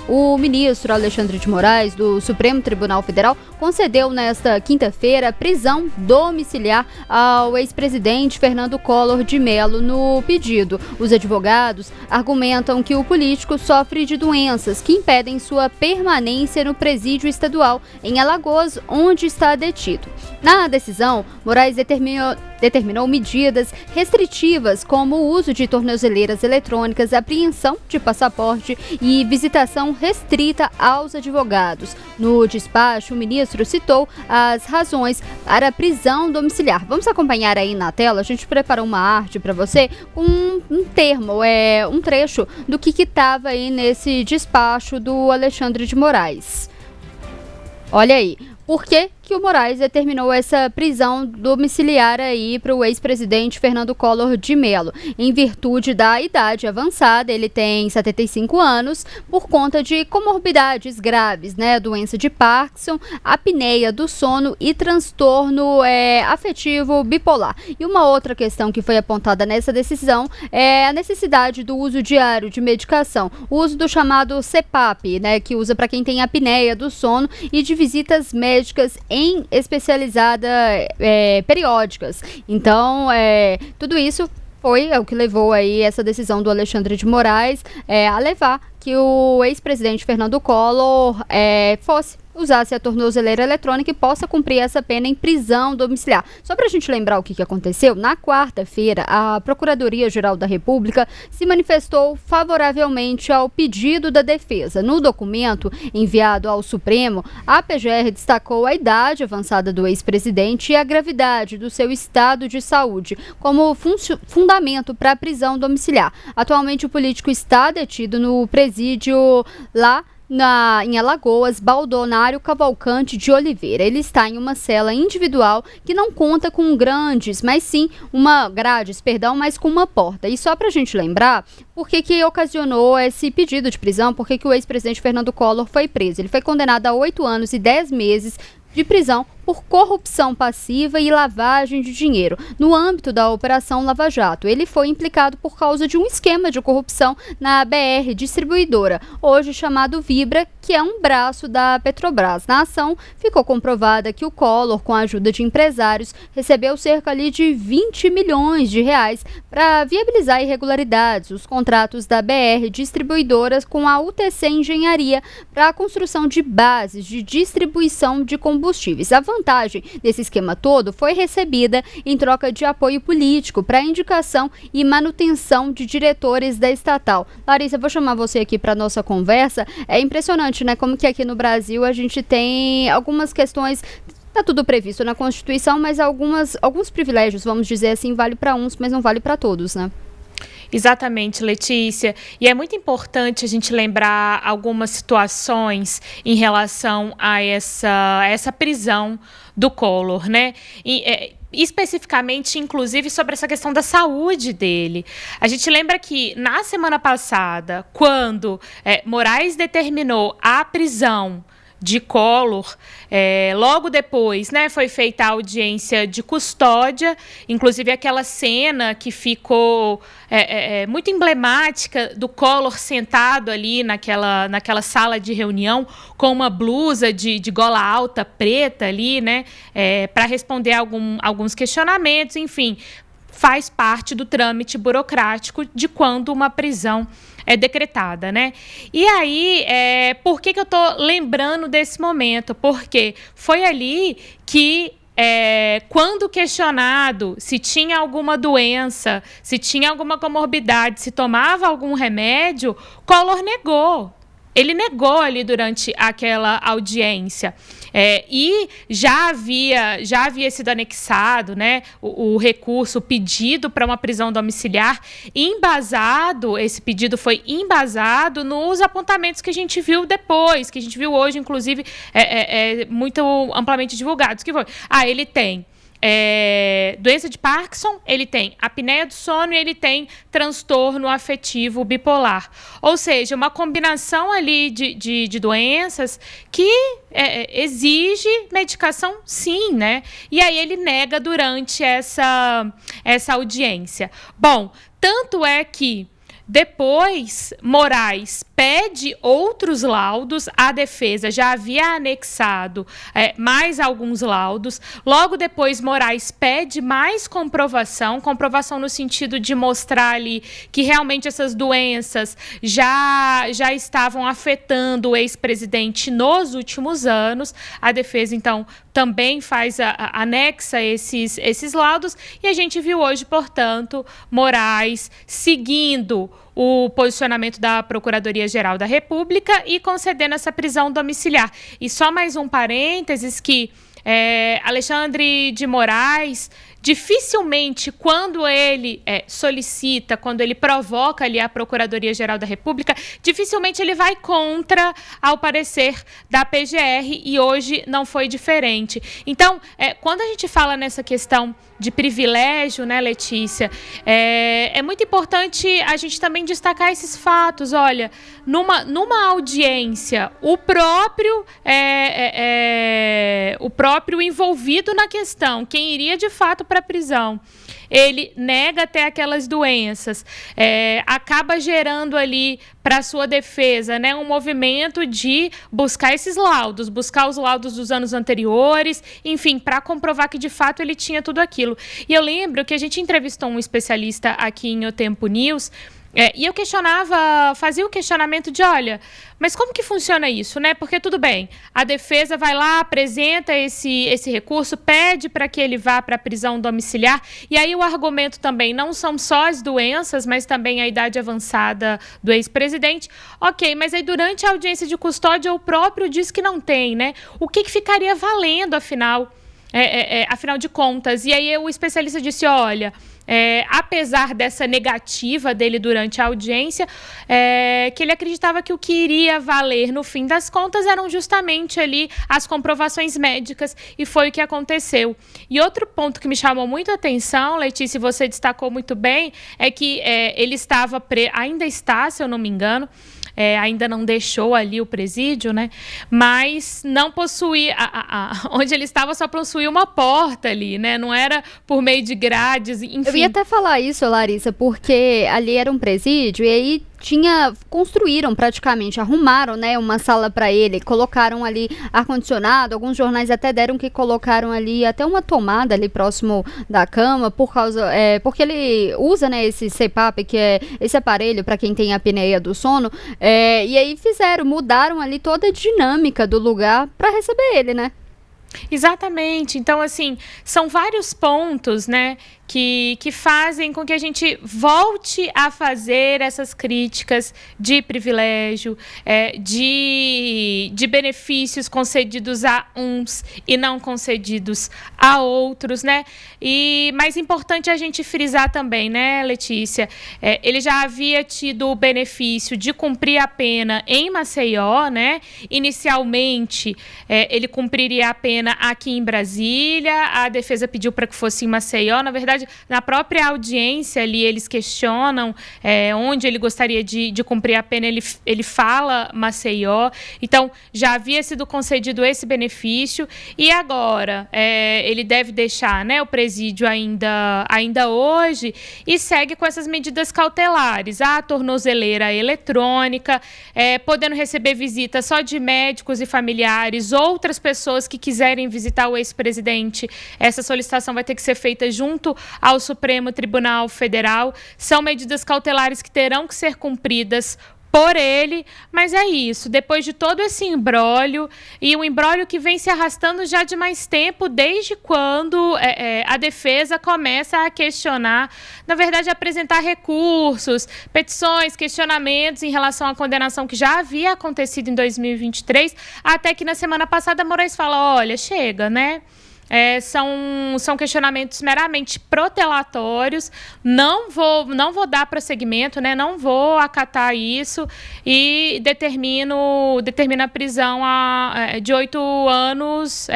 O ministro Alexandre de Moraes, do Supremo Tribunal Federal, concedeu nesta quinta-feira prisão domiciliar ao ex-presidente Fernando Collor de Mello. No pedido, os advogados argumentam que o político sofre de doenças que impedem sua permanência no presídio estadual em Alagoas, onde está detido. Na decisão, Moraes determinou medidas restritivas como o uso de tornozeleiras eletrônicas, apreensão de passaporte e visitação restrita aos advogados. No despacho, o ministro citou as razões para a prisão domiciliar. Vamos acompanhar aí na tela, a gente preparou uma arte para você com um trecho do que estava aí nesse despacho do Alexandre de Moraes. Olha aí. Por que o Moraes determinou essa prisão domiciliar aí para o ex-presidente Fernando Collor de Mello? Em virtude da idade avançada, ele tem 75 anos, por conta de comorbidades graves, né? Doença de Parkinson, apneia do sono e transtorno afetivo bipolar. E uma outra questão que foi apontada nessa decisão é a necessidade do uso diário de medicação, o uso do chamado CPAP, né? Que usa para quem tem apneia do sono, e de visitas médicas em especializada periódicas. Então, tudo isso foi o que levou aí essa decisão do Alexandre de Moraes a levar que o ex-presidente Fernando Collor usasse a tornozeleira eletrônica e possa cumprir essa pena em prisão domiciliar. Só para a gente lembrar o que aconteceu, na quarta-feira, a Procuradoria-Geral da República se manifestou favoravelmente ao pedido da defesa. No documento enviado ao Supremo, a PGR destacou a idade avançada do ex-presidente e a gravidade do seu estado de saúde como fundamento para a prisão domiciliar. Atualmente, o político está detido no presídio lá em Alagoas, Baldonário Cavalcante de Oliveira. Ele está em uma cela individual que não conta com grades, mas com uma porta. E só para a gente lembrar, por que ocasionou esse pedido de prisão, por que o ex-presidente Fernando Collor foi preso? Ele foi condenado a 8 anos e 10 meses de prisão por corrupção passiva e lavagem de dinheiro no âmbito da Operação Lava Jato. Ele foi implicado por causa de um esquema de corrupção na BR Distribuidora, hoje chamado Vibra, que é um braço da Petrobras. Na ação, ficou comprovada que o Collor, com a ajuda de empresários, recebeu cerca de 20 milhões de reais para viabilizar irregularidades, os contratos da BR Distribuidoras com a UTC Engenharia para a construção de bases de distribuição de combustíveis. A vantagem desse esquema todo foi recebida em troca de apoio político para a indicação e manutenção de diretores da estatal. Larissa, vou chamar você aqui para nossa conversa. É impressionante, né? Como que aqui no Brasil a gente tem algumas questões. Está tudo previsto na Constituição, mas alguns privilégios, vamos dizer assim, vale para uns, mas não vale para todos, né? Exatamente, Letícia. E é muito importante a gente lembrar algumas situações em relação a essa prisão do Collor, né? Especificamente, inclusive, sobre essa questão da saúde dele. A gente lembra que, na semana passada, quando Moraes determinou a prisão de Collor, logo depois, né, foi feita a audiência de custódia, inclusive aquela cena que ficou muito emblemática do Collor sentado ali naquela sala de reunião com uma blusa de gola alta preta ali, né, para responder alguns questionamentos, enfim, faz parte do trâmite burocrático de quando uma prisão é decretada, né? E aí, por que eu estou lembrando desse momento? Porque foi ali que, quando questionado se tinha alguma doença, se tinha alguma comorbidade, se tomava algum remédio, Collor negou. Ele negou ali durante aquela audiência. E já havia sido anexado, né, o recurso, o pedido para uma prisão domiciliar, esse pedido foi embasado nos apontamentos que a gente viu depois, que a gente viu hoje, inclusive, muito amplamente divulgados, que foi, ele tem doença de Parkinson, ele tem apneia do sono e ele tem transtorno afetivo bipolar. Ou seja, uma combinação ali de doenças que exige medicação, sim, né? E aí ele nega durante essa audiência. Bom, tanto é que Depois, Moraes pede outros laudos, a defesa já havia anexado mais alguns laudos. Logo depois, Moraes pede mais comprovação no sentido de mostrar ali que realmente essas doenças já estavam afetando o ex-presidente nos últimos anos. A defesa, então, também anexa esses laudos, e a gente viu hoje, portanto, Moraes seguindo o posicionamento da Procuradoria-Geral da República e concedendo essa prisão domiciliar. E só mais um parênteses que Alexandre de Moraes, dificilmente, quando ele solicita, quando ele provoca ali a Procuradoria-Geral da República, dificilmente ele vai contra ao parecer da PGR, e hoje não foi diferente. Então, quando a gente fala nessa questão de privilégio, né, Letícia, é muito importante a gente também destacar esses fatos. Olha, numa audiência, o próprio envolvido na questão, quem iria de fato para a prisão, ele nega até aquelas doenças, acaba gerando ali para a sua defesa, né, um movimento de buscar esses laudos, buscar os laudos dos anos anteriores, enfim, para comprovar que de fato ele tinha tudo aquilo. E eu lembro que a gente entrevistou um especialista aqui em O Tempo News, e eu fazia o questionamento de, olha, mas como que funciona isso, né? Porque tudo bem, a defesa vai lá, apresenta esse recurso, pede para que ele vá para a prisão domiciliar, e aí o argumento também não são só as doenças, mas também a idade avançada do ex-presidente. Ok, mas aí durante a audiência de custódia o próprio diz que não tem, né? O que ficaria valendo, afinal de contas? E aí o especialista disse, olha, apesar dessa negativa dele durante a audiência, que ele acreditava que o que iria valer no fim das contas eram justamente ali as comprovações médicas, e foi o que aconteceu. E outro ponto que me chamou muito a atenção, Letícia, você destacou muito bem, é que ele ainda está, se eu não me engano, ainda não deixou ali o presídio, né? Mas não possuía, onde ele estava só possuía uma porta ali, né? Não era por meio de grades, enfim. Eu ia até falar isso, Larissa, porque ali era um presídio e aí construíram praticamente, arrumaram, né, uma sala para ele, colocaram ali ar-condicionado, alguns jornais até deram que colocaram ali até uma tomada ali próximo da cama, porque ele usa, né, esse CPAP, que é esse aparelho para quem tem apneia do sono, e aí mudaram ali toda a dinâmica do lugar para receber ele, né? Exatamente. Então, assim, são vários pontos, né, que fazem com que a gente volte a fazer essas críticas de privilégio, de benefícios concedidos a uns e não concedidos a outros, né? E mais importante a gente frisar também, né, Letícia? Ele já havia tido o benefício de cumprir a pena em Maceió, né? Inicialmente, ele cumpriria a pena aqui em Brasília, a defesa pediu para que fosse em Maceió. Na verdade, na própria audiência ali, eles questionam onde ele gostaria de cumprir a pena, ele fala Maceió. Então, já havia sido concedido esse benefício, e agora ele deve deixar, né, o presídio ainda hoje, e segue com essas medidas cautelares, a tornozeleira eletrônica, podendo receber visita só de médicos e familiares, outras pessoas que quiserem visitar o ex-presidente. Essa solicitação vai ter que ser feita junto ao Supremo Tribunal Federal. São medidas cautelares que terão que ser cumpridas por ele, mas é isso, depois de todo esse imbróglio, e um imbróglio que vem se arrastando já de mais tempo, desde quando a defesa começa a questionar, na verdade, apresentar recursos, petições, questionamentos em relação à condenação que já havia acontecido em 2023, até que na semana passada Moraes fala, olha, chega, né? São questionamentos meramente protelatórios, não vou dar prosseguimento, né? Não vou acatar isso, e determina a prisão de 8 anos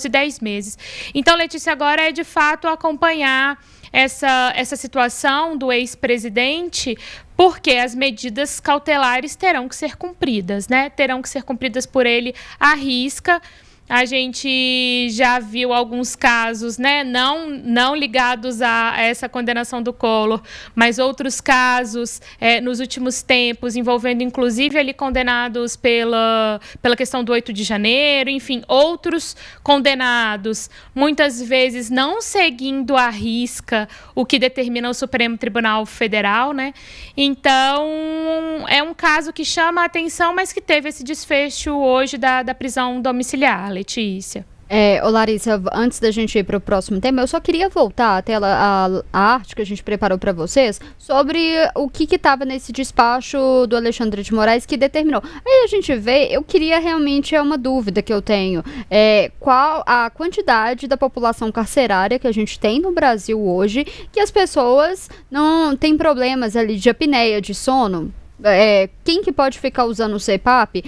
e 10 meses. Então, Letícia, agora é de fato acompanhar essa situação do ex-presidente, porque as medidas cautelares terão que ser cumpridas, né? Terão que ser cumpridas por ele à risca. A gente já viu alguns casos, né, não ligados a essa condenação do Collor, mas outros casos nos últimos tempos, envolvendo inclusive ali condenados pela questão do 8 de janeiro, enfim, outros condenados, muitas vezes não seguindo à risca o que determina o Supremo Tribunal Federal, né? Então, é um caso que chama a atenção, mas que teve esse desfecho hoje da prisão domiciliar. Letícia. Ô Larissa, antes da gente ir para o próximo tema, eu só queria voltar até a arte que a gente preparou para vocês sobre o que estava nesse despacho do Alexandre de Moraes que determinou. Aí a gente vê, eu queria realmente, é uma dúvida que eu tenho, qual a quantidade da população carcerária que a gente tem no Brasil hoje, que as pessoas não têm problemas ali de apneia, de sono. Quem que pode ficar usando o CPAP?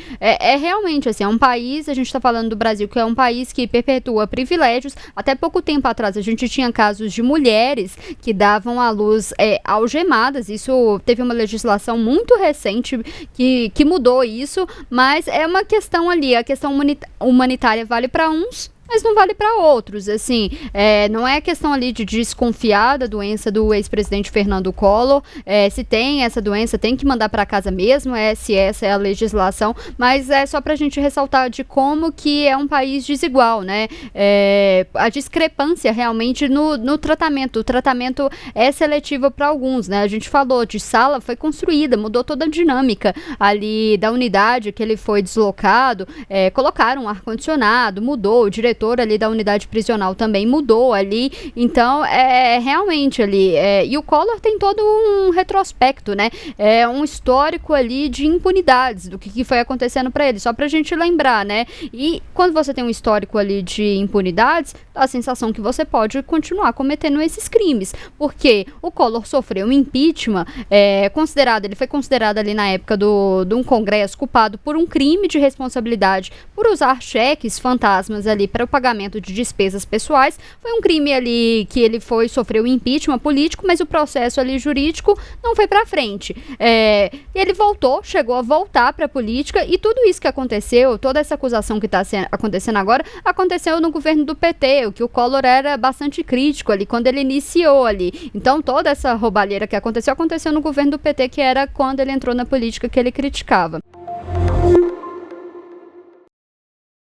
Realmente assim, é um país, a gente está falando do Brasil, que é um país que perpetua privilégios. Até pouco tempo atrás a gente tinha casos de mulheres que davam à luz algemadas. Isso teve uma legislação muito recente que mudou isso, mas é uma questão ali, a questão humanitária vale para uns, mas não vale para outros, assim, não é questão ali de desconfiar da doença do ex-presidente Fernando Collor, se tem essa doença tem que mandar para casa mesmo, se essa é a legislação, mas é só para a gente ressaltar de como que é um país desigual, né, a discrepância realmente no tratamento, o tratamento é seletivo para alguns, né, a gente falou de sala, foi construída, mudou toda a dinâmica ali da unidade que ele foi deslocado, colocaram um ar-condicionado, mudou, o diretor ali da unidade prisional também mudou ali, então realmente ali, e o Collor tem todo um retrospecto, né, um histórico ali de impunidades, do que foi acontecendo para ele, só pra gente lembrar, né, e quando você tem um histórico ali de impunidades, dá a sensação que você pode continuar cometendo esses crimes, porque o Collor sofreu um impeachment, ele foi considerado ali na época de um congresso culpado por um crime de responsabilidade por usar cheques fantasmas ali para o pagamento de despesas pessoais. Foi um crime ali que ele sofreu impeachment político, mas o processo ali jurídico não foi para frente. Ele chegou a voltar para a política, e tudo isso que aconteceu, toda essa acusação que está acontecendo agora, aconteceu no governo do PT, o que o Collor era bastante crítico ali, quando ele iniciou ali. Então toda essa roubalheira que aconteceu no governo do PT, que era quando ele entrou na política, que ele criticava.